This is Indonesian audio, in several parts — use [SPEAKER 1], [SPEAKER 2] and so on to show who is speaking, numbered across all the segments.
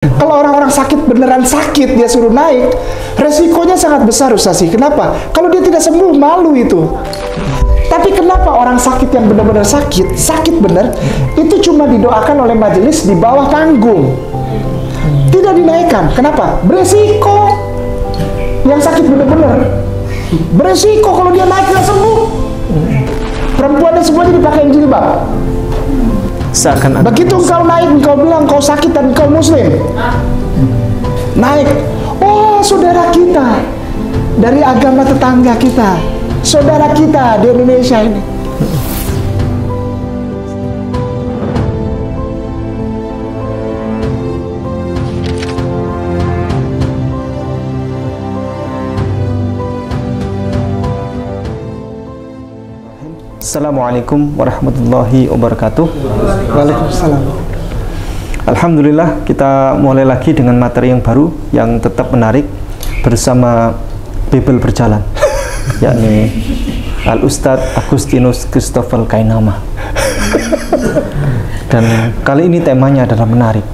[SPEAKER 1] Kalau orang-orang sakit beneran sakit dia suruh naik, resikonya sangat besar Ustazi. Kenapa? Kalau dia tidak sembuh malu itu. Tapi kenapa orang sakit yang benar-benar sakit benar, itu cuma didoakan oleh majelis di bawah panggung, tidak dinaikkan. Kenapa? Beresiko. Yang sakit benar-benar beresiko kalau dia naik nggak sembuh. Perempuannya semuanya dipakai jilbab. Begitu engkau naik, engkau bilang engkau sakit dan engkau muslim, naik, oh saudara kita dari agama tetangga kita, saudara kita di Indonesia ini.
[SPEAKER 2] Assalamualaikum warahmatullahi wabarakatuh.
[SPEAKER 1] Waalaikumsalam.
[SPEAKER 2] Alhamdulillah, kita mulai lagi dengan materi yang baru yang tetap menarik bersama Bebel Berjalan, yakni Al Ustadz Agustinus Christopher Kainama. Dan kali ini temanya adalah menarik.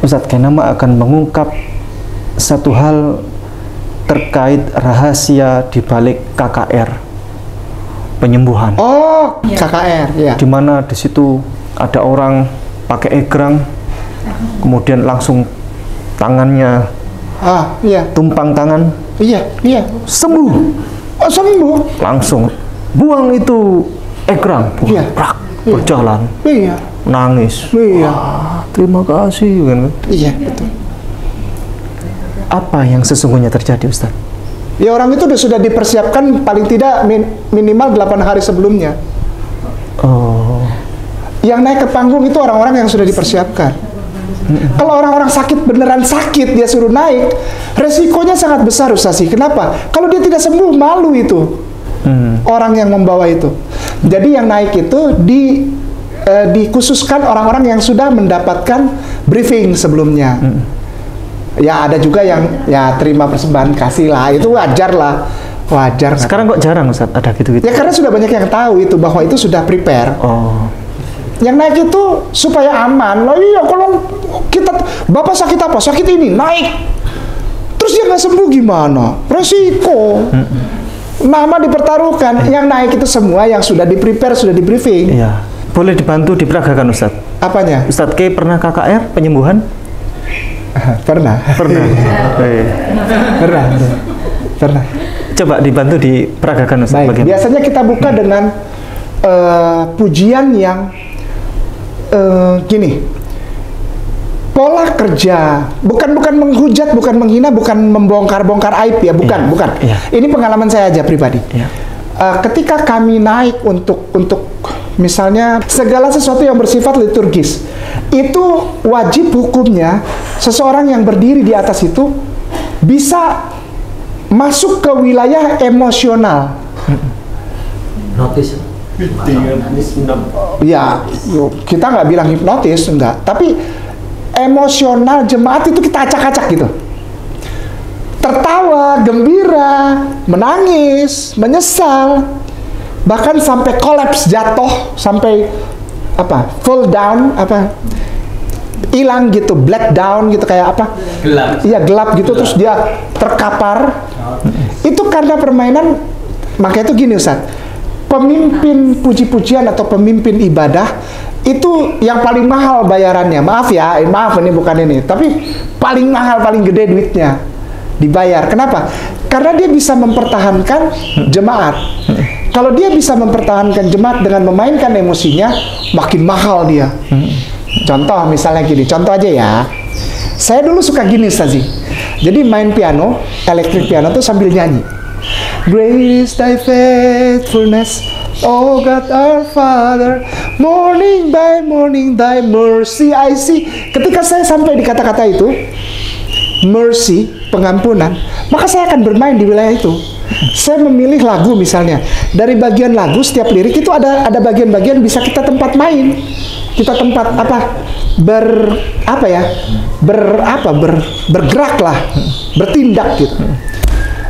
[SPEAKER 2] Ustadz Kainama akan mengungkap satu hal terkait rahasia di balik KKR, penyembuhan.
[SPEAKER 1] Oh, KKR, ya.
[SPEAKER 2] Dimana di situ ada orang pakai egrang, kemudian langsung tangannya,
[SPEAKER 1] iya,
[SPEAKER 2] tumpang tangan,
[SPEAKER 1] iya,
[SPEAKER 2] sembuh,
[SPEAKER 1] oh, sembuh,
[SPEAKER 2] langsung buang itu egrang,
[SPEAKER 1] iya,
[SPEAKER 2] berjalan,
[SPEAKER 1] iya,
[SPEAKER 2] nangis,
[SPEAKER 1] iya,
[SPEAKER 2] terima kasih, kan?
[SPEAKER 1] Iya, betul.
[SPEAKER 2] Apa yang sesungguhnya terjadi, Ustaz?
[SPEAKER 1] Ya orang itu sudah dipersiapkan paling tidak minimal 8 hari sebelumnya.
[SPEAKER 2] Oh.
[SPEAKER 1] Yang naik ke panggung itu orang-orang yang sudah dipersiapkan. Kalau orang-orang sakit beneran sakit dia suruh naik, resikonya sangat besar Ustazi. Kenapa? Kalau dia tidak sembuh malu itu. Orang yang membawa itu. Jadi yang naik itu dikhususkan orang-orang yang sudah mendapatkan briefing sebelumnya. Ya ada juga yang ya terima persembahan kasih lah, itu wajar lah, wajar.
[SPEAKER 2] Sekarang kok jarang Ustaz ada gitu-gitu?
[SPEAKER 1] Ya karena sudah banyak yang tahu itu bahwa itu sudah prepare.
[SPEAKER 2] Oh.
[SPEAKER 1] Yang naik itu supaya aman. Loh iya kalau kita bapak sakit apa? Sakit ini naik. Terus dia nggak sembuh gimana? Resiko. Nama dipertaruhkan. Yang naik itu semua yang sudah di prepare, sudah di briefing.
[SPEAKER 2] Iya. Boleh dibantu diperagakan Ustaz?
[SPEAKER 1] Apanya?
[SPEAKER 2] Ustaz K pernah KKR penyembuhan?
[SPEAKER 1] Pernah. Pernah.
[SPEAKER 2] Coba dibantu diperagakan Ustaz.
[SPEAKER 1] Baik. Biasanya kita buka dengan pujian yang gini. Pola kerja, bukan menghujat, bukan menghina, bukan membongkar-bongkar aib ya, bukan.
[SPEAKER 2] Iya.
[SPEAKER 1] Ini pengalaman saya aja pribadi.
[SPEAKER 2] Iya.
[SPEAKER 1] Ketika kami naik untuk misalnya segala sesuatu yang bersifat liturgis, itu wajib hukumnya seseorang yang berdiri di atas itu bisa masuk ke wilayah emosional.
[SPEAKER 3] Hipnotis.
[SPEAKER 1] Ya, kita nggak bilang hipnotis, enggak. Tapi emosional jemaat itu kita acak-acak gitu. Tertawa, gembira, menangis, menyesal, bahkan sampai kolaps, jatuh, sampai apa, fall down, apa, hilang gitu, black down gitu, kayak apa?
[SPEAKER 3] Gelap.
[SPEAKER 1] Iya gelap gitu, terus dia terkapar. Itu karena permainan. Makanya itu gini Ustaz, pemimpin puji-pujian atau pemimpin ibadah itu yang paling mahal bayarannya. Maaf ya, maaf ini bukan ini, tapi paling mahal, paling gede duitnya dibayar. Kenapa? Karena dia bisa mempertahankan jemaat. Kalau dia bisa mempertahankan jemaat dengan memainkan emosinya, makin mahal dia. Contoh misalnya gini, contoh aja ya. Saya dulu suka gini Ustazi. Jadi main piano, elektrik piano tuh sambil nyanyi. Great is thy faithfulness, oh God our Father, morning by morning thy mercy I see. Ketika saya sampai di kata-kata itu, mercy, pengampunan, maka saya akan bermain di wilayah itu. Saya memilih lagu misalnya, dari bagian lagu setiap lirik itu ada bagian-bagian bisa kita tempat main, kita tempat bergerak lah, bertindak gitu.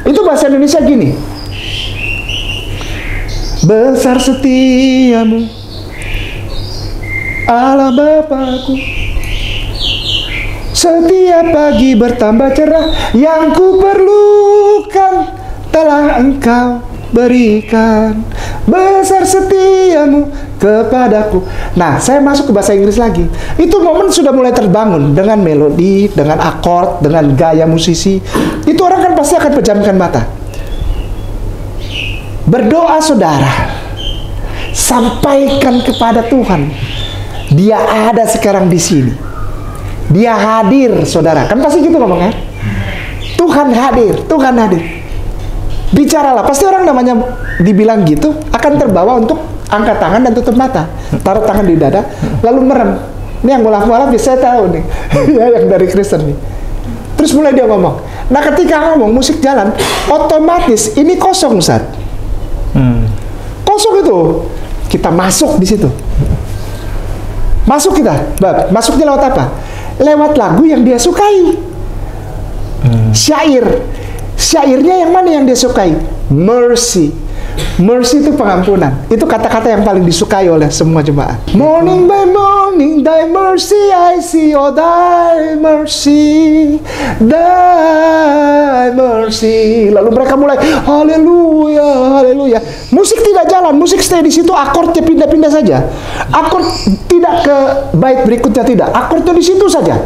[SPEAKER 1] Itu bahasa Indonesia gini. Besar setiamu Allah Bapakku, Setiap pagi bertambah cerah, yang ku perlukan telah Engkau berikan. Besar setiamu kepadaku. Nah, saya masuk ke bahasa Inggris lagi. Itu momen sudah mulai terbangun dengan melodi, dengan akord, dengan gaya musisi. Itu orang kan pasti akan pejamkan mata. Berdoa saudara, sampaikan kepada Tuhan, Dia ada sekarang di sini. Dia hadir, saudara. Kan pasti gitu ngomongnya. Tuhan hadir, Tuhan hadir. Bicaralah. Pasti orang namanya dibilang gitu akan terbawa untuk angkat tangan dan tutup mata, taruh tangan di dada, lalu merem. Ini yang mulaf-mulaf biasanya tahu nih, ya, yang dari Kristen nih. Terus mulai dia ngomong. Nah, ketika ngomong musik jalan, otomatis ini kosong, Ustaz. Kosong itu. Kita masuk di situ. Masuk kita. Masuknya lewat apa? Lewat lagu yang dia sukai. Syair. Syairnya yang mana yang dia sukai? Mercy. Mercy itu pengampunan. Itu kata-kata yang paling disukai oleh semua jemaat. Morning by morning, thy mercy I see, oh thy mercy, thy mercy. Lalu mereka mulai haleluya, haleluya. Musik tidak jalan, musik stay di situ, akordnya pindah-pindah saja. Akord tidak ke bait berikutnya, tidak. Akordnya di situ saja.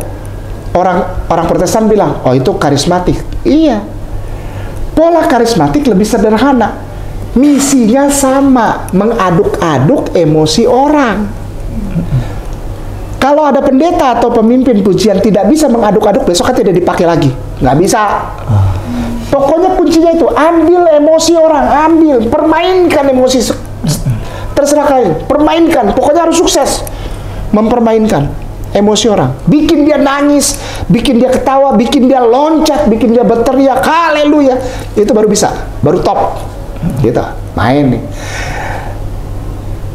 [SPEAKER 1] Orang Protestan bilang, oh itu karismatik. Iya. Pola karismatik lebih sederhana. Misinya sama, mengaduk-aduk emosi orang. Kalau ada pendeta atau pemimpin pujian tidak bisa mengaduk-aduk, besok kan tidak dipakai lagi. Nggak bisa. Pokoknya kuncinya itu, ambil emosi orang, ambil, permainkan emosi. Terserah kalian, permainkan. Pokoknya harus sukses mempermainkan emosi orang. Bikin dia nangis, bikin dia ketawa, bikin dia loncat, bikin dia berteriak, haleluya. Itu baru bisa, baru top. Gitu, main nih.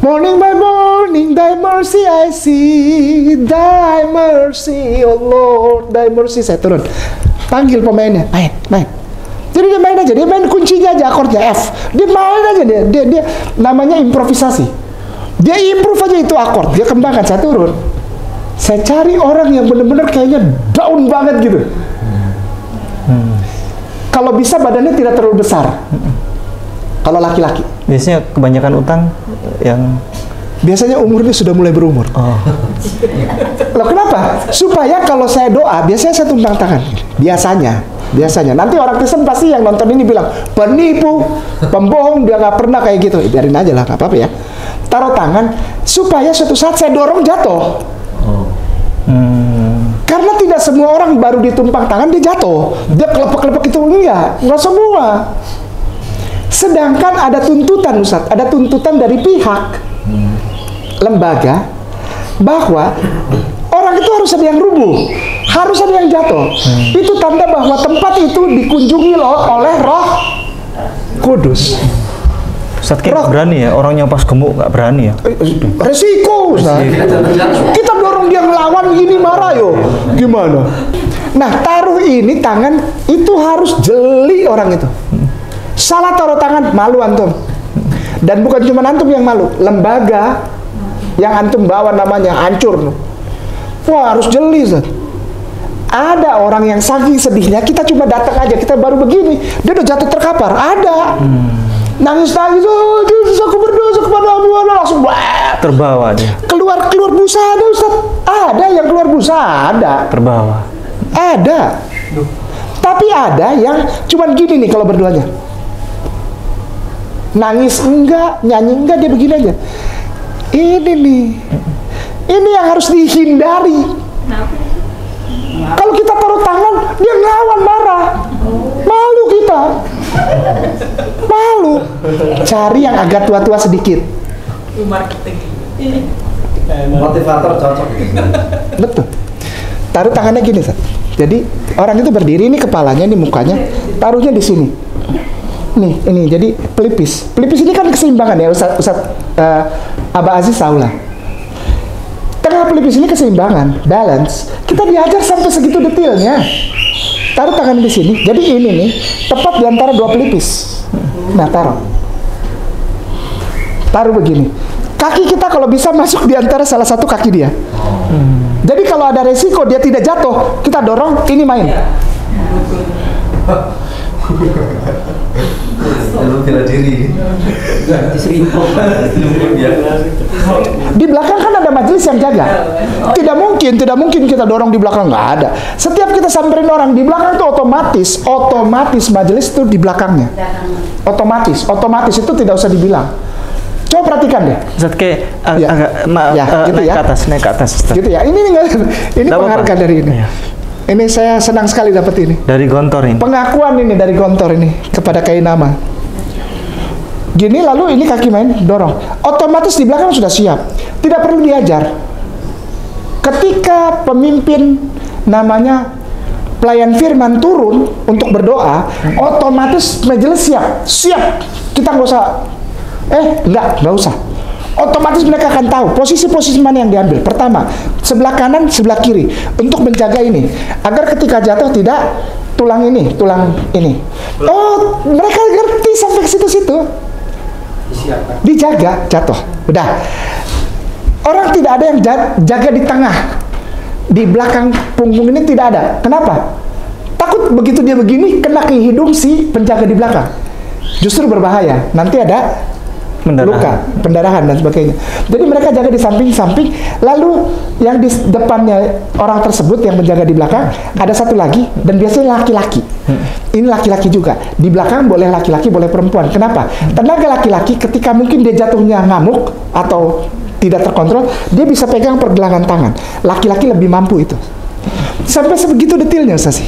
[SPEAKER 1] Morning by morning, thy mercy I see, thy mercy, oh Lord, thy mercy. Saya turun, panggil pemainnya, main. Jadi dia main aja, dia main kuncinya aja, akordnya F. Dia main aja, dia namanya improvisasi. Dia improve aja itu akord, dia kembangkan. Saya turun, saya cari orang yang benar-benar kayaknya down banget gitu. Kalau bisa badannya tidak terlalu besar. Kalau laki-laki
[SPEAKER 2] biasanya kebanyakan utang yang
[SPEAKER 1] biasanya umurnya sudah mulai berumur. Loh, kenapa? Supaya kalau saya doa, biasanya saya tumpang tangan. Biasanya. Nanti orang Kristen pasti yang nonton ini bilang, penipu, pembohong, dia nggak pernah kayak gitu. Biarin aja lah, nggak apa-apa ya. Taruh tangan, supaya suatu saat saya dorong jatuh. Karena tidak semua orang baru ditumpang tangan, dia jatuh. Dia kelepek-kelepek itu, nggak semua. Sedangkan ada tuntutan, Ustaz, ada tuntutan dari pihak lembaga bahwa orang itu harus ada yang rubuh, harus ada yang jatuh. Itu tanda bahwa tempat itu dikunjungi oleh Roh Kudus.
[SPEAKER 2] Ustaz kayak berani ya, orang yang pas gemuk nggak berani ya.
[SPEAKER 1] Resiko, Ustaz. Kita dorong dia ngelawan gini marah yo. Gimana? Nah, taruh ini tangan itu harus jeli orang itu. Salah taruh tangan, malu antum. Dan bukan cuma antum yang malu, lembaga yang antum bawa namanya hancur. Wah, harus jeli, Ustaz. Ada orang yang saking sedihnya, kita cuma datang aja, kita baru begini, dia udah jatuh terkapar. Ada. Nangis-nangis, oh Yesus, aku berdosa kepada-Mu, langsung
[SPEAKER 2] terbawa dia.
[SPEAKER 1] Keluar busa ada, Ustaz. Ada yang keluar busa, ada.
[SPEAKER 2] Terbawa.
[SPEAKER 1] Ada. Tapi ada yang cuman gini nih kalau berduanya. Nangis enggak, nyanyi enggak, dia begini aja. Ini nih. Ini yang harus dihindari. Kalau kita taruh tangan, dia ngelawan, marah. Malu kita. Malu. Cari yang agak tua-tua sedikit.
[SPEAKER 3] Motivator cocok.
[SPEAKER 1] Betul. Taruh tangannya gini, Ustaz. Jadi orang itu berdiri, ini kepalanya, ini mukanya, taruhnya di sini. Nih, ini jadi pelipis. Pelipis ini kan keseimbangan ya, Ustaz Abah Aziz tahu lah. Tengah pelipis ini keseimbangan, balance. Kita diajar sampai segitu detailnya. Taruh tangan di sini. Jadi ini nih, tepat di antara dua pelipis. Nah, taruh begini. Kaki kita kalau bisa masuk di antara salah satu kaki dia. Jadi kalau ada resiko dia tidak jatuh, kita dorong, ini main.
[SPEAKER 3] Lu bela diri.
[SPEAKER 1] Di belakang kan ada majelis yang jaga. Tidak mungkin kita dorong di belakang, nggak ada. Setiap kita samperin orang di belakang itu otomatis majelis itu di belakangnya. Otomatis itu tidak usah dibilang. Coba perhatikan deh.
[SPEAKER 2] Ustaz kayak
[SPEAKER 1] gitu
[SPEAKER 2] naik ke atas. Ustaz.
[SPEAKER 1] Gitu ya. Ini penghargaan dari ini.
[SPEAKER 2] Ya.
[SPEAKER 1] Ini saya senang sekali dapat ini.
[SPEAKER 2] Dari Gontor ini.
[SPEAKER 1] Pengakuan ini dari Gontor ini kepada Kiai Nama. Gini lalu ini kaki main dorong. Otomatis di belakang sudah siap. Tidak perlu diajar. Ketika pemimpin namanya pelayan firman turun untuk berdoa, otomatis majelis siap. Kita nggak usah. Nggak usah. Otomatis mereka akan tahu posisi-posisi mana yang diambil. Pertama, sebelah kanan, sebelah kiri untuk menjaga ini agar ketika jatuh tidak tulang ini. Oh, mereka ngerti sampai ke situ-situ. Dijaga jatuh. Udah. Orang tidak ada yang jaga di tengah. Di belakang punggung ini tidak ada. Kenapa? Takut begitu dia begini kena ke hidung si penjaga di belakang. Justru berbahaya. Nanti ada luka, pendarahan dan sebagainya. Jadi mereka jaga di samping-samping. Lalu yang di depannya orang tersebut yang menjaga di belakang ada satu lagi dan biasanya laki-laki. Ini laki-laki juga. Di belakang boleh laki-laki, boleh perempuan. Kenapa? Tenaga laki-laki ketika mungkin dia jatuhnya ngamuk atau tidak terkontrol, dia bisa pegang pergelangan tangan. Laki-laki lebih mampu itu. Sampai sebegitu detailnya, Ustaz.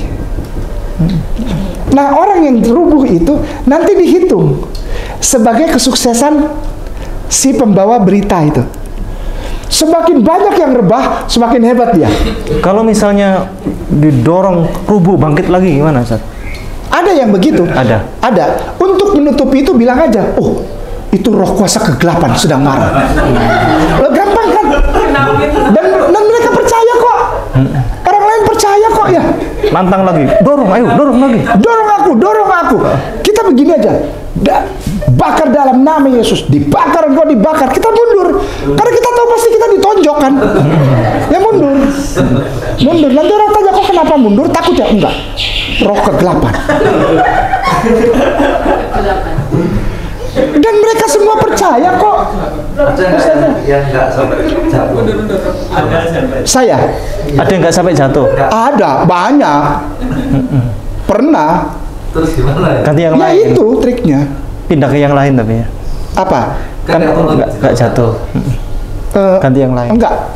[SPEAKER 1] Nah, orang yang rubuh itu nanti dihitung sebagai kesuksesan si pembawa berita itu. Semakin banyak yang rebah, semakin hebat dia.
[SPEAKER 2] Kalau misalnya didorong rubuh bangkit lagi gimana, Ustaz?
[SPEAKER 1] Ada yang begitu?
[SPEAKER 2] Ada.
[SPEAKER 1] Untuk menutupi itu bilang aja, oh, itu roh kuasa kegelapan sedang marah. Gampang kan? Dan mereka percaya kok. Orang lain percaya kok ya.
[SPEAKER 2] Nantang lagi. Dorong lagi.
[SPEAKER 1] Dorong aku. Kita begini aja. Bakar dalam nama Yesus. Dibakar, engkau dibakar. Kita mundur. Karena kita tahu pasti kita ditonjok kan. Ya mundur. Nanti orang tanya, kok kenapa mundur? Takut ya? Enggak. Roh kegelapan. Dan mereka semua percaya kok.
[SPEAKER 3] Yang nggak sampai jatuh.
[SPEAKER 1] Saya?
[SPEAKER 2] Ada yang nggak sampai jatuh?
[SPEAKER 1] Ada, banyak. Pernah.
[SPEAKER 3] Terus gimana ya?
[SPEAKER 2] Ganti yang
[SPEAKER 1] Ya
[SPEAKER 2] lain.
[SPEAKER 1] itu triknya.
[SPEAKER 2] Pindah ke yang lain tapi ya.
[SPEAKER 1] Apa?
[SPEAKER 2] Kan nggak jatuh. Ganti yang lain.
[SPEAKER 1] Enggak.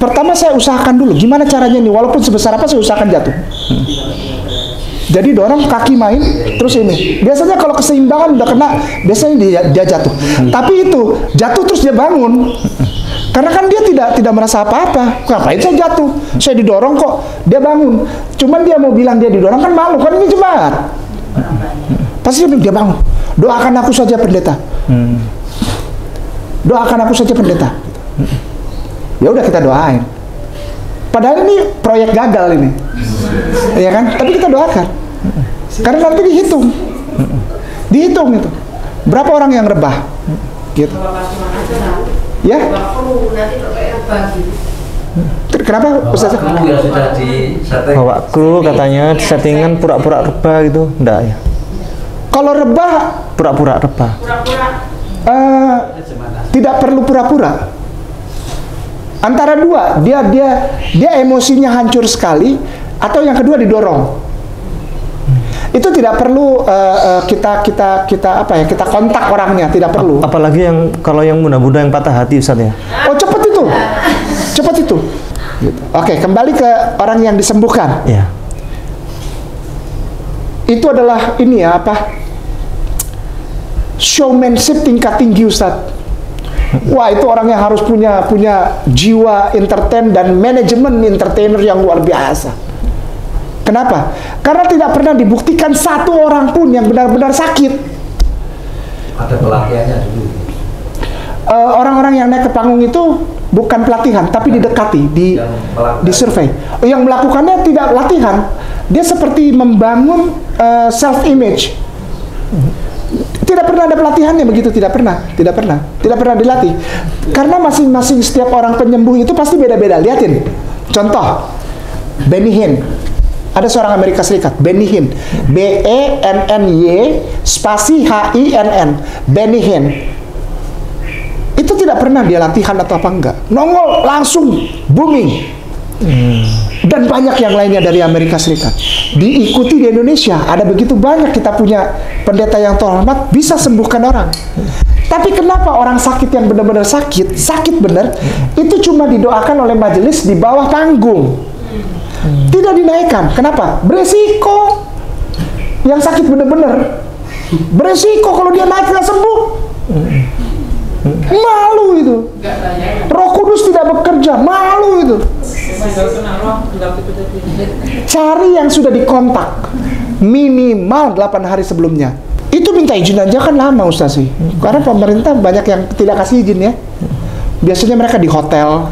[SPEAKER 1] Pertama saya usahakan dulu. Gimana caranya nih? Walaupun sebesar apa saya usahakan jatuh. Jadi dorong kaki main, terus ini. Biasanya kalau keseimbangan udah kena, biasanya dia jatuh. Tapi itu jatuh terus dia bangun. Karena kan dia tidak merasa apa-apa. Ngapain saya jatuh? Saya didorong kok. Dia bangun. Cuman dia mau bilang dia didorong kan malu, kan ini jemaat. Pasti dia bangun. Doakan aku saja pendeta. Doakan aku saja pendeta. Ya udah kita doain. Padahal ini proyek gagal ini. Ya kan? Tapi kita doakan. Karena nanti dihitung. Dihitung itu. Berapa orang yang rebah? Gitu. Ya? Kenapa Ustaz?
[SPEAKER 3] Kru yang sudah disetting.
[SPEAKER 2] Bawa kru katanya settingan pura-pura rebah gitu. Enggak ya?
[SPEAKER 1] Kalau rebah
[SPEAKER 2] Pura-pura rebah.
[SPEAKER 1] tidak perlu pura-pura. Antara dua, dia emosinya hancur sekali, atau yang kedua didorong. Itu tidak perlu kita kontak orangnya, tidak perlu.
[SPEAKER 2] Apalagi yang kalau yang muda-muda yang patah hati, Ustaz ya.
[SPEAKER 1] Oh, cepat itu. Gitu. Oke, kembali ke orang yang disembuhkan.
[SPEAKER 2] Iya.
[SPEAKER 1] Itu adalah ini ya showmanship tingkat tinggi, Ustaz. Wah, itu orang yang harus punya jiwa entertain dan manajemen entertainer yang luar biasa. Kenapa? Karena tidak pernah dibuktikan satu orang pun yang benar-benar sakit.
[SPEAKER 3] Ada pelatihannya dulu.
[SPEAKER 1] Orang-orang yang naik ke panggung itu bukan pelatihan, tapi didekati, di survei. Yang melakukannya tidak latihan, dia seperti membangun self image. Tidak pernah ada pelatihannya begitu, tidak pernah dilatih. Karena masing-masing setiap orang penyembuh itu pasti beda-beda. Lihatin, contoh, Benny Hinn. Ada seorang Amerika Serikat, Benny Hinn, BENNY spasi HINN, Benny Hinn. Itu tidak pernah dia latihan atau apa enggak, nongol langsung booming. Dan banyak yang lainnya dari Amerika Serikat diikuti di Indonesia. Ada begitu banyak kita punya pendeta yang terhormat bisa sembuhkan orang. Tapi kenapa orang sakit yang benar-benar sakit benar, itu cuma didoakan oleh majelis di bawah panggung, tidak dinaikkan? Kenapa? Beresiko. Yang sakit benar-benar beresiko, kalau dia naik nggak sembuh. Malu itu. Roh Kudus tidak bekerja, malu itu. Cari yang sudah dikontak minimal 8 hari sebelumnya. Itu minta izin aja kan lama, Ustaz sih. Karena pemerintah banyak yang tidak kasih izin ya. Biasanya mereka di hotel,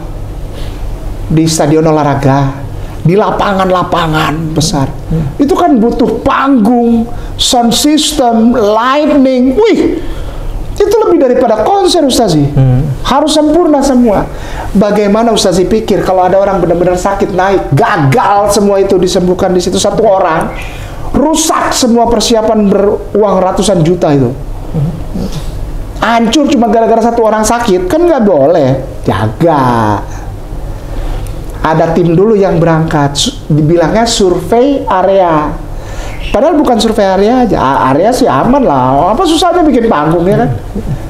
[SPEAKER 1] di stadion olahraga, di lapangan-lapangan besar. Itu kan butuh panggung, sound system, lighting. Wih, itu lebih daripada konser, Ustaz sih. Harus sempurna semua. Bagaimana Ustaz sih pikir kalau ada orang benar-benar sakit naik, gagal semua itu disembuhkan di situ satu orang, rusak semua persiapan beruang ratusan juta itu. Hancur cuma gara-gara satu orang sakit, kan nggak boleh. Jaga. Ada tim dulu yang berangkat, dibilangnya survei area. Padahal bukan survei area aja, area sih aman lah. Apa susahnya bikin panggung ya kan?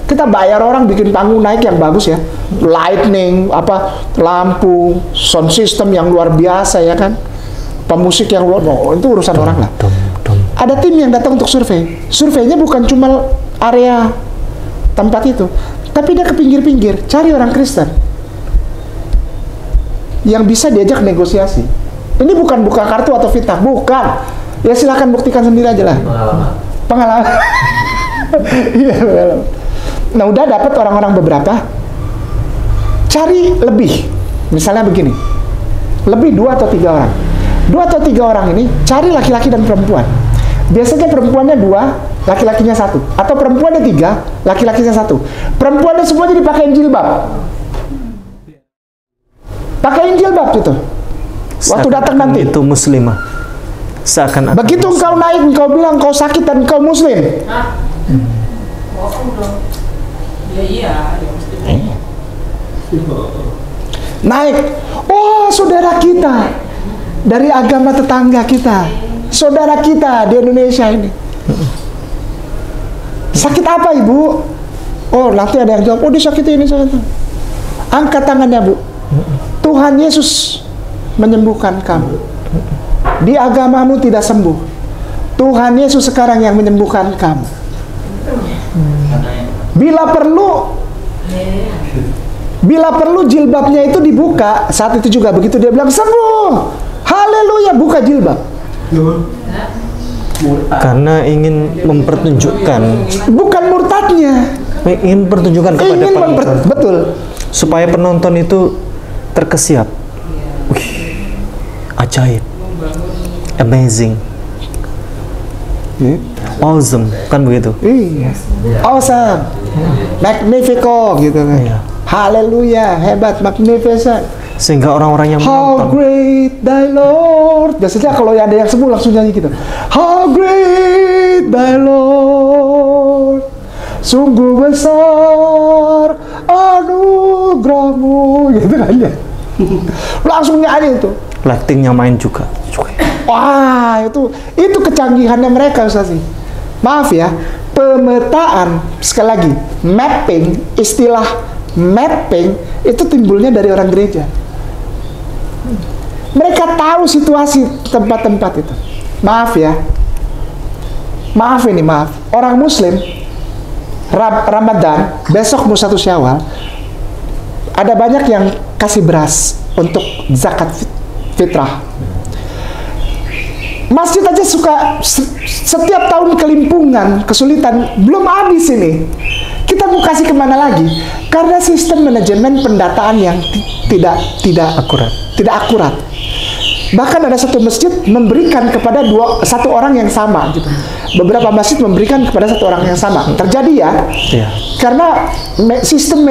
[SPEAKER 1] Kita bayar orang bikin panggung naik yang bagus ya, lightning, apa lampu, sound system yang luar biasa ya kan, pemusik yang luar, itu urusan orang lah. Ada tim yang datang untuk survei. Surveinya bukan cuma area tempat itu, tapi dia ke pinggir-pinggir, cari orang Kristen yang bisa diajak negosiasi. Ini bukan buka kartu atau fitnah, bukan. Ya silakan buktikan sendiri aja lah. Pengalaman. Iya, pengalaman. Nah, udah dapat orang-orang beberapa, cari lebih. Misalnya begini, lebih 2 atau 3 orang. 2 atau 3 orang ini cari laki-laki dan perempuan. Biasanya perempuannya 2, laki-lakinya 1. Atau perempuannya 3, laki-lakinya 1. Perempuannya semuanya dipakein jilbab. Pakaiin jilbab itu. Waktu datang nanti
[SPEAKER 2] itu muslimah. Seakan-akan
[SPEAKER 1] begitu engkau naik, engkau bilang engkau sakit dan engkau muslim. Naik, oh saudara kita dari agama tetangga kita, saudara kita di Indonesia ini. Sakit apa ibu? Oh nanti ada yang jawab, oh dia sakit ini, sakit. Angkat tangannya bu. Tuhan Yesus menyembuhkan kamu. Di agamamu tidak sembuh. Tuhan Yesus sekarang yang menyembuhkan kamu. Bila perlu jilbabnya itu dibuka. Saat itu juga begitu dia bilang sembuh. Haleluya, buka jilbab.
[SPEAKER 2] Karena ingin mempertunjukkan,
[SPEAKER 1] bukan murtadnya,
[SPEAKER 2] ingin pertunjukan kepada penonton.
[SPEAKER 1] Betul.
[SPEAKER 2] Supaya penonton itu terkesiap. Wih, ajaib, amazing, awesome, kan begitu?
[SPEAKER 1] Iya, awesome, magnifico gitu kan.
[SPEAKER 2] Iya.
[SPEAKER 1] Haleluya, hebat, magnificent.
[SPEAKER 2] Sehingga orang-orang yang
[SPEAKER 1] How
[SPEAKER 2] menonton,
[SPEAKER 1] great thy Lord. Biasanya kalau ada yang sembuh langsung nyanyi gitu. How great thy Lord. Sungguh besar anugerahmu, gitu kan ya. Langsung nyanyi itu.
[SPEAKER 2] lightingnya main juga.
[SPEAKER 1] Wah, itu kecanggihannya mereka, Ustaz. Maaf ya, pemetaan, sekali lagi, mapping, istilah mapping itu timbulnya dari orang gereja. Mereka tahu situasi tempat-tempat itu. Maaf ya, maaf. Orang Muslim Ramadan besok mau 1 Syawal, ada banyak yang kasih beras untuk zakat fitrah. Masjid aja suka setiap tahun kelimpungan, kesulitan, belum habis ini. Kita mau kasih kemana lagi? Karena sistem manajemen pendataan yang tidak akurat. Bahkan ada satu masjid memberikan kepada satu orang yang sama gitu. Beberapa masjid memberikan kepada satu orang yang sama. Terjadi ya.
[SPEAKER 2] Iya.
[SPEAKER 1] Karena sistem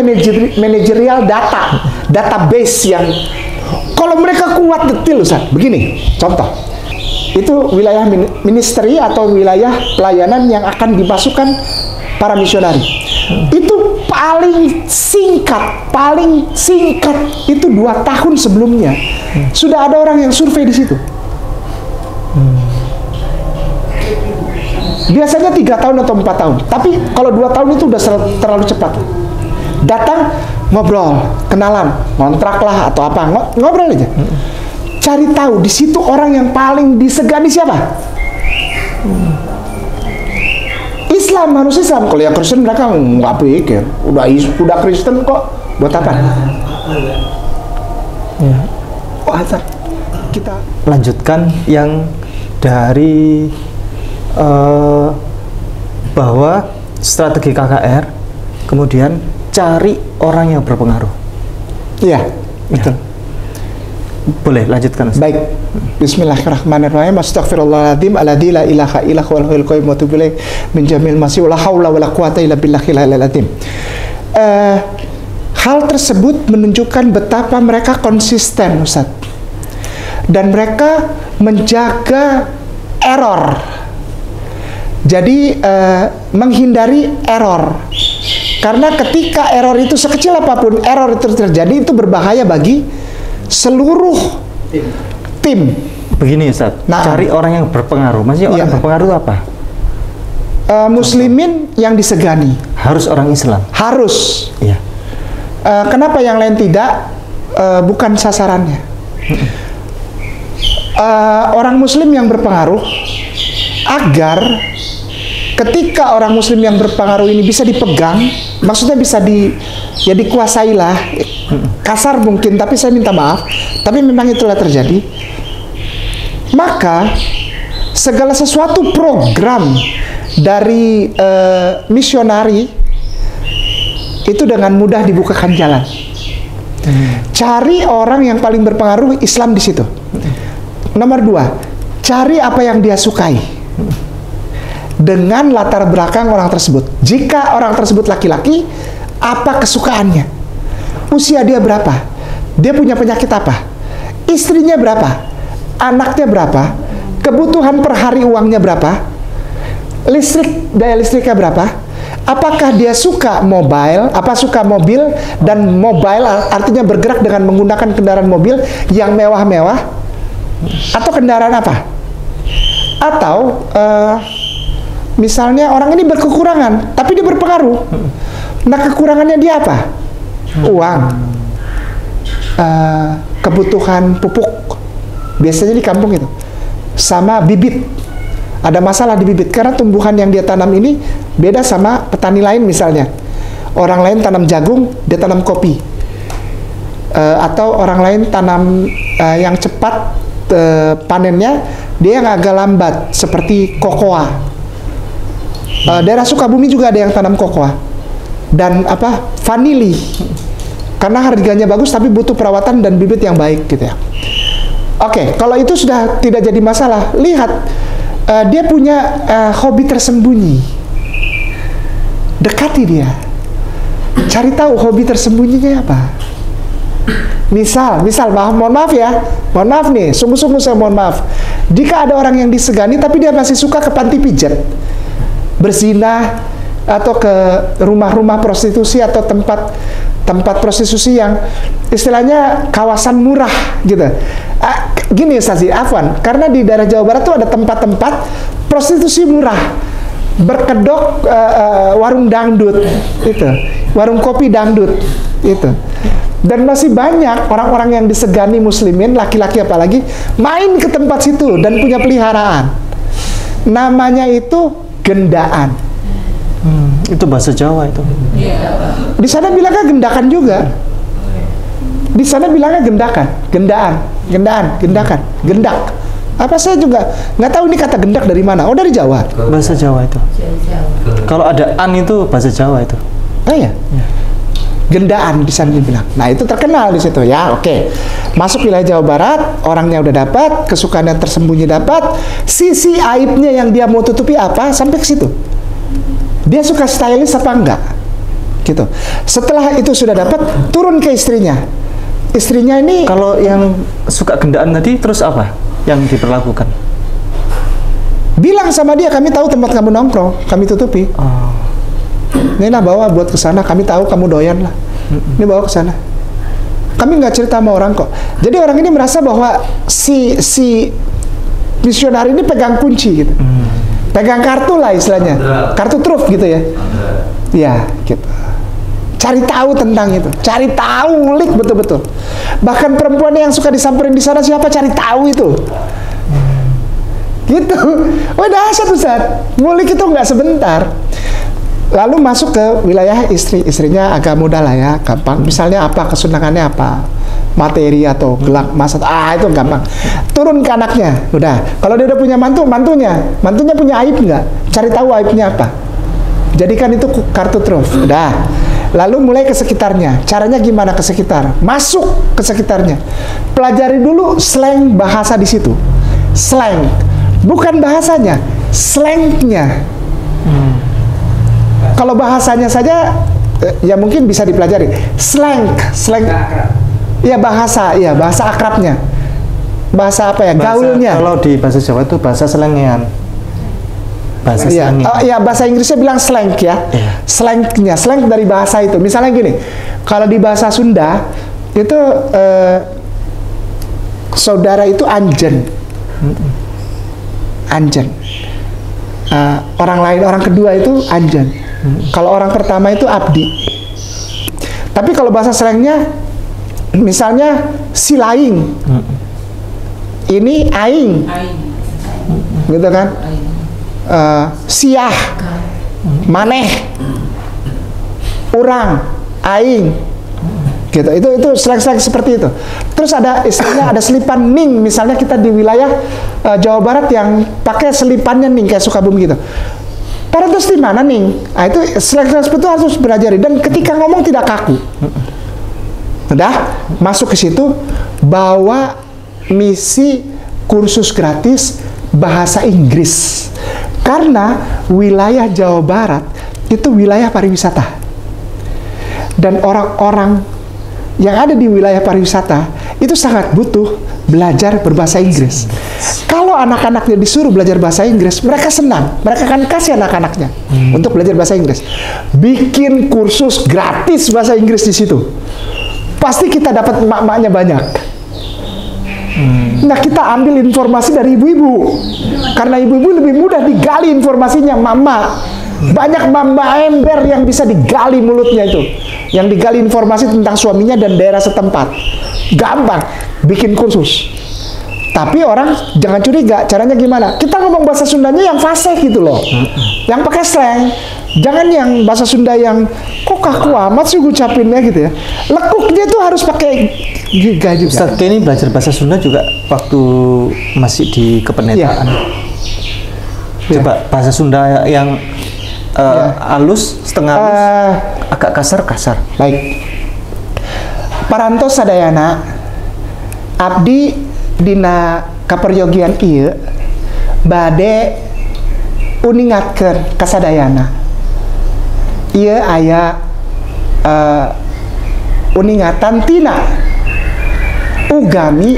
[SPEAKER 1] manajerial database yang kalau mereka kuat detail, Ustaz. Begini, contoh. Itu wilayah ministry atau wilayah pelayanan yang akan dimasukkan para misionari. Itu paling singkat itu 2 tahun sebelumnya sudah ada orang yang survei di situ. Biasanya 3 tahun atau 4 tahun, tapi kalau 2 tahun itu udah terlalu cepat. Datang, ngobrol, kenalan, kontrak lah atau apa, ngobrol aja. Cari tahu di situ orang yang paling disegani siapa? Islam, harus Islam. Kalau yang Kristen mereka nggak pikir, udah Kristen kok, buat apa?
[SPEAKER 2] Ya.
[SPEAKER 1] Oh, Azhar. Kita
[SPEAKER 2] lanjutkan yang dari bahwa strategi KKR, kemudian cari orang yang berpengaruh.
[SPEAKER 1] Iya, betul.
[SPEAKER 2] Boleh lanjutkan, Ustaz.
[SPEAKER 1] Baik. Bismillahirrahmanirrahim. Astaghfirullahaladzim alladzi la ilaha illa huwal hayyul qayyum wa atubu ilaih min jamil masih wala haula wala quwata illa billahil aliyil azim. Hal tersebut menunjukkan betapa mereka konsisten, Ustaz. Dan mereka menjaga error. Jadi menghindari error. Karena ketika error itu sekecil apapun error itu terjadi, itu berbahaya bagi seluruh tim.
[SPEAKER 2] Begini, Ustaz.
[SPEAKER 1] Nah,
[SPEAKER 2] cari orang yang berpengaruh. Maksudnya orang berpengaruh itu apa?
[SPEAKER 1] Muslimin yang disegani.
[SPEAKER 2] Harus orang Islam.
[SPEAKER 1] Harus.
[SPEAKER 2] Iya.
[SPEAKER 1] Kenapa yang lain tidak? Bukan sasarannya. Orang Muslim yang berpengaruh, agar ketika orang Muslim yang berpengaruh ini bisa dipegang, maksudnya bisa dikuasai lah. Kasar mungkin, tapi saya minta maaf. Tapi memang itulah terjadi. Maka segala sesuatu program dari misionari itu dengan mudah dibukakan jalan. Cari orang yang paling berpengaruh Islam di situ. Nomor 2, cari apa yang dia sukai dengan latar belakang orang tersebut. Jika orang tersebut laki-laki, apa kesukaannya? Usia dia berapa? Dia punya penyakit apa? Istrinya berapa? Anaknya berapa? Kebutuhan per hari uangnya berapa? Daya listriknya berapa? Apakah dia suka mobile? Apa suka mobil? Dan mobile artinya bergerak dengan menggunakan kendaraan mobil yang mewah-mewah? Atau kendaraan apa? Atau misalnya orang ini berkekurangan, tapi dia berpengaruh. Nah, kekurangannya dia apa? Uang, kebutuhan pupuk, biasanya di kampung itu, sama bibit. Ada masalah di bibit karena tumbuhan yang dia tanam ini beda sama petani lain. Misalnya orang lain tanam jagung, dia tanam kopi, atau orang lain tanam yang cepat panennya, dia yang agak lambat seperti kokoa. Daerah Sukabumi juga ada yang tanam kokoa dan vanili, karena harganya bagus tapi butuh perawatan dan bibit yang baik gitu ya. Oke, kalau itu sudah tidak jadi masalah. Lihat, dia punya hobi tersembunyi, dekati dia, cari tahu hobi tersembunyinya apa. Misal, mohon maaf nih, sungguh-sungguh saya mohon maaf. Jika ada orang yang disegani tapi dia masih suka ke panti pijat, berzina, atau ke rumah-rumah prostitusi atau tempat prostitusi yang istilahnya kawasan murah gitu. Gini Ustaz Afwan, karena di daerah Jawa Barat tuh ada tempat-tempat prostitusi murah, berkedok warung dangdut itu, warung kopi dangdut itu. Dan masih banyak orang-orang yang disegani muslimin, laki-laki apalagi, main ke tempat situ dan punya peliharaan. Namanya itu gendaan.
[SPEAKER 2] Itu bahasa Jawa itu.
[SPEAKER 1] Di sana bilangnya gendakan juga. Di sana bilangnya gendakan, gendak. Apa saya juga nggak tahu ini kata gendak dari mana. Oh, dari Jawa.
[SPEAKER 2] Bahasa Jawa itu. Kalau ada an itu bahasa Jawa itu.
[SPEAKER 1] Oh ya. Gendaan di sana dibilang. Nah itu terkenal di situ ya. Oke, masuk wilayah Jawa Barat, orangnya udah dapat, kesukaan yang tersembunyi dapat, sisi aibnya yang dia mau tutupi apa, sampai ke situ. Dia suka stylish apa enggak? Gitu. Setelah itu sudah dapat, turun ke istrinya. Istrinya ini
[SPEAKER 2] Kalau yang suka gendaan tadi terus apa yang diperlakukan?
[SPEAKER 1] bilang sama dia, kami tahu tempat kamu nongkrong, kami tutupi. Ini lah bawa buat ke sana, kami tahu kamu doyan lah. Ini bawa ke sana. Kami nggak cerita sama orang kok. Jadi orang ini merasa bahwa si misionaris ini pegang kunci gitu. Pegang kartu lah istilahnya. Kartu truf gitu ya. Ya, gitu. Cari tahu tentang itu. Cari tahu, ulik betul-betul. Bahkan perempuan yang suka disamperin di sana siapa, cari tahu itu. Gitu. Oh dahsyat Ustaz. Ngulik itu nggak sebentar. Lalu masuk ke wilayah istrinya agak mudah lah ya, gampang. Misalnya apa, kesunangannya apa, materi atau gelak masa, itu gampang. Turun ke anaknya, udah. Kalau dia udah punya mantunya punya aib nggak? Cari tahu aibnya apa. Jadikan itu kartu truf, udah. Lalu mulai ke sekitarnya. Caranya gimana ke sekitar? Masuk ke sekitarnya. Pelajari dulu slang bahasa di situ. Slang, bukan bahasanya, slangnya. Kalau bahasanya saja ya mungkin bisa dipelajari. Slang. Ya bahasa akrabnya. Bahasa apa ya? Gaulnya.
[SPEAKER 2] Kalau di bahasa Jawa itu bahasa selengean. Bahasa slang.
[SPEAKER 1] Bahasa Inggrisnya bilang slang ya. Slangnya, slang dari bahasa itu. Misalnya gini, kalau di bahasa Sunda itu saudara itu anjen. Anjen. Orang kedua itu anjen. Kalau orang pertama itu abdi. Tapi kalau bahasa slangnya, misalnya si laing, ini aing, gitu kan? Siah, maneh, urang, aing, gitu. Itu slang-slang seperti itu. Terus ada istilahnya ada selipan ning, misalnya kita di wilayah Jawa Barat yang pakai selipannya ning kayak Sukabumi gitu. Para terus di mana nih? Nah, itu slang-slang seperti itu harus belajar, dan ketika ngomong tidak kaku. Udah masuk ke situ, bawa misi kursus gratis bahasa Inggris. Karena wilayah Jawa Barat itu wilayah pariwisata. Dan orang-orang yang ada di wilayah pariwisata itu sangat butuh belajar berbahasa Inggris. Kalau anak-anaknya disuruh belajar bahasa Inggris, mereka senang. Mereka akan kasih anak-anaknya untuk belajar bahasa Inggris. Bikin kursus gratis bahasa Inggris di situ. Pasti kita dapat emak-emaknya banyak. Nah, kita ambil informasi dari ibu-ibu. Karena ibu-ibu lebih mudah digali informasinya, mama. Banyak mama ember yang bisa digali mulutnya itu. Yang digali informasi tentang suaminya dan daerah setempat. Gampang, bikin kursus. Tapi orang jangan curiga, caranya gimana? Kita ngomong bahasa Sundanya yang fasih gitu loh. Yang pakai slang. Jangan yang bahasa Sunda yang kok kaku amat sih ngucapinnya gitu ya. Lekuknya tuh harus pakai giga juga.
[SPEAKER 2] Ustadz ini belajar bahasa Sunda juga waktu masih di kepenetaan. Coba bahasa Sunda yang halus, setengah halus, agak kasar. Baik.
[SPEAKER 1] Parantos sadayana abdi dina kaperyogian ieu bade uningatkeun kasadayana. Ieu aya uningatan tina ugami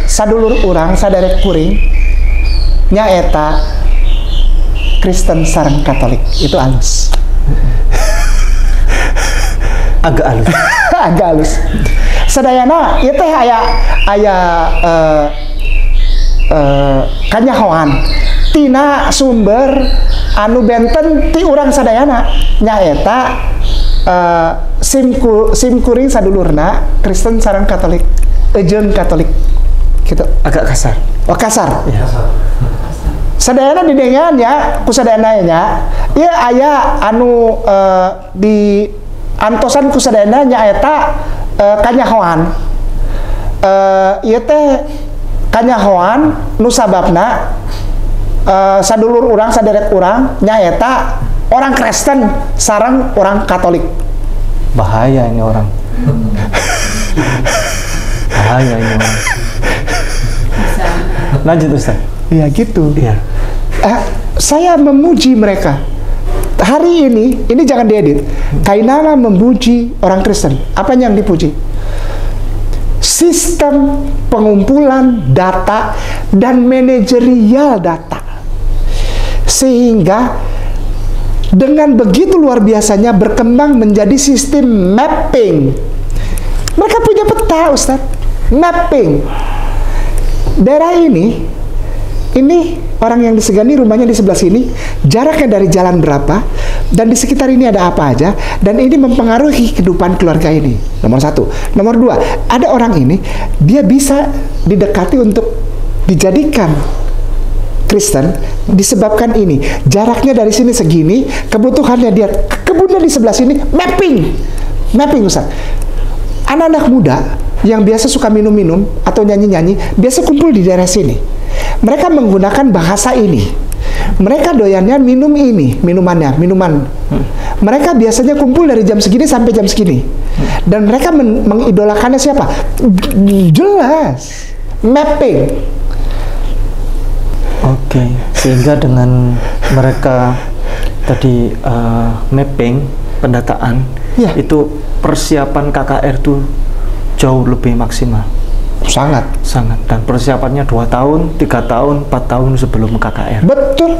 [SPEAKER 1] sadulur urang saderek kuring nyaeta Kristen sareng Katolik. Itu halus.
[SPEAKER 2] Agak halus.
[SPEAKER 1] Agak halus. Sadayana ieu teh aya kanyahoan tina sumber anu benten ti urang sadayana nyaeta sim kuring sadulurna Kristen sareng Katolik, ejeun Katolik gitu.
[SPEAKER 2] Agak kasar.
[SPEAKER 1] Oh kasar.
[SPEAKER 2] Ya.
[SPEAKER 1] Sadayana didengan ya, ku sadayana nya ieu aya anu di antosan ku sadayana nyaeta kanyahoan. Ieu teh kanyahoan nu sababna sadulur urang saderet urang nyaeta orang Kristen sareng orang Katolik
[SPEAKER 2] bahaya ini orang. Bahaya ini orang. Lanjut Ustaz.
[SPEAKER 1] Ya gitu.
[SPEAKER 2] Iya.
[SPEAKER 1] Saya memuji mereka. Hari ini jangan diedit. Kainama memuji orang Kristen. Apa yang dipuji? Sistem pengumpulan data dan manajerial data. Sehingga dengan begitu luar biasanya berkembang menjadi sistem mapping. Mereka punya peta, Ustaz. Mapping. Daerah ini orang yang disegani rumahnya di sebelah sini, jaraknya dari jalan berapa, dan di sekitar ini ada apa aja, dan ini mempengaruhi kehidupan keluarga ini. Nomor satu. Nomor dua, ada orang ini, dia bisa didekati untuk dijadikan Kristen disebabkan ini. Jaraknya dari sini segini, kebutuhannya dia, kebunnya di sebelah sini, mapping Ustaz. Anak-anak muda yang biasa suka minum-minum atau nyanyi-nyanyi, biasa kumpul di daerah sini. Mereka menggunakan bahasa ini. Mereka doyannya minum ini, minuman. Mereka biasanya kumpul dari jam segini sampai jam segini. Dan mereka mengidolakannya siapa? Jelas. Mapping.
[SPEAKER 2] Oke, sehingga dengan mereka tadi mapping, pendataan,
[SPEAKER 1] ya,
[SPEAKER 2] itu persiapan KKR itu jauh lebih maksimal.
[SPEAKER 1] Sangat.
[SPEAKER 2] Dan persiapannya 2 tahun, 3 tahun, 4 tahun sebelum KKR.
[SPEAKER 1] Betul.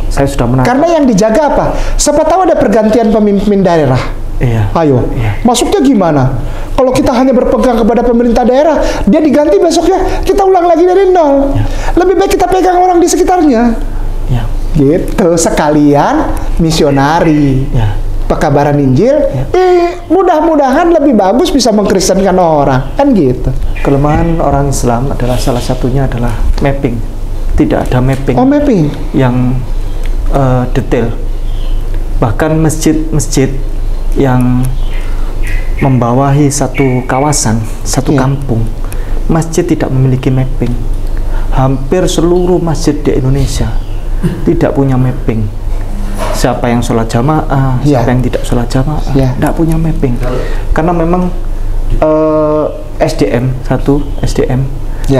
[SPEAKER 2] Saya sudah menangkap.
[SPEAKER 1] Karena yang dijaga apa? Siapa tahu ada pergantian pemimpin daerah.
[SPEAKER 2] Iya.
[SPEAKER 1] Ayo.
[SPEAKER 2] Iya.
[SPEAKER 1] Masuknya gimana? Kalau kita hanya berpegang kepada pemerintah daerah, dia diganti besoknya, kita ulang lagi dari nol.
[SPEAKER 2] Ya.
[SPEAKER 1] Lebih baik kita pegang orang di sekitarnya.
[SPEAKER 2] Ya.
[SPEAKER 1] Gitu. Sekalian misionari.
[SPEAKER 2] Ya.
[SPEAKER 1] Pekabaran Injil, mudah-mudahan lebih bagus bisa mengkristenkan orang, kan gitu.
[SPEAKER 2] Kelemahan orang Islam adalah salah satunya adalah mapping. Tidak ada mapping.
[SPEAKER 1] Oh, mapping
[SPEAKER 2] yang detail. Bahkan masjid-masjid yang membawahi satu kawasan, satu kampung, masjid tidak memiliki mapping. Hampir seluruh masjid di Indonesia tidak punya mapping. Siapa yang sholat jamaah, siapa yang tidak sholat jamaah, tidak punya mapping. Karena memang SDM,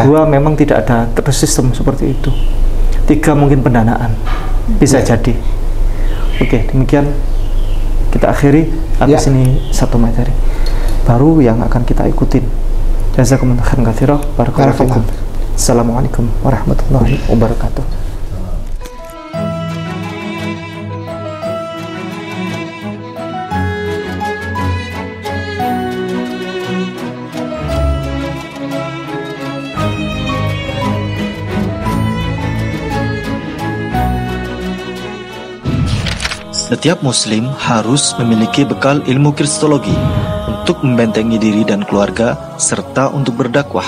[SPEAKER 2] dua memang tidak ada tersistem seperti itu. 3 mungkin pendanaan, bisa jadi. Oke, demikian kita akhiri. Habis ini satu materi baru yang akan kita ikutin. Jazakumullah khairan katsiran. Barakallahu fikum. Assalamualaikum warahmatullahi wabarakatuh.
[SPEAKER 4] Setiap muslim harus memiliki bekal ilmu kristologi untuk membentengi diri dan keluarga serta untuk berdakwah.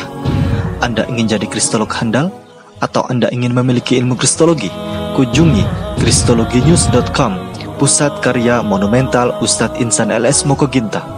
[SPEAKER 4] Anda ingin jadi kristolog handal atau Anda ingin memiliki ilmu kristologi? Kunjungi kristologinews.com, pusat karya monumental Ustadz Insan LS Mokoginta.